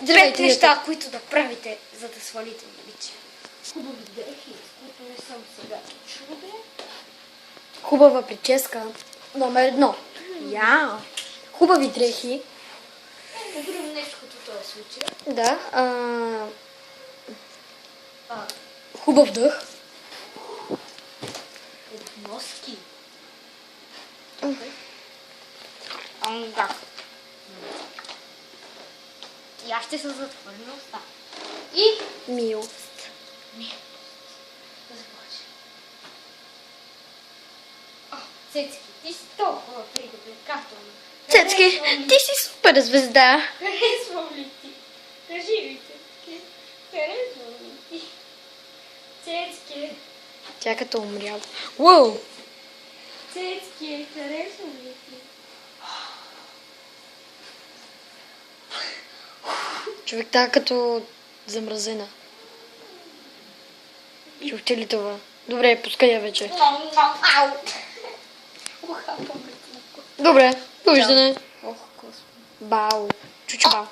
5 неща, които да правите, за да свалите величие. Хубави дрехи, които не съм сега чуден. Хубава прическа. Номер 1. Я. Хубави дрехи. Да друго нещо като този случай. Да. Хубав дъх. Носки. Да. И аз ще се затворя на уста. И Милост. да започне. Цецки, ти си толкова привлекателна. Цецки, ти си супер звезда. Харесвам ли ти? Кажи ми, Цецки. Харесвам ли ти? Цецки, Тя като умряла. Уау! Цецки, харесвам ли ти? Човек тя като замразена. Чухте ли това? Добре, пускай я вече. Ау! Уха, Добре, довиждане. Ох, господи. Бау. Чучу бау.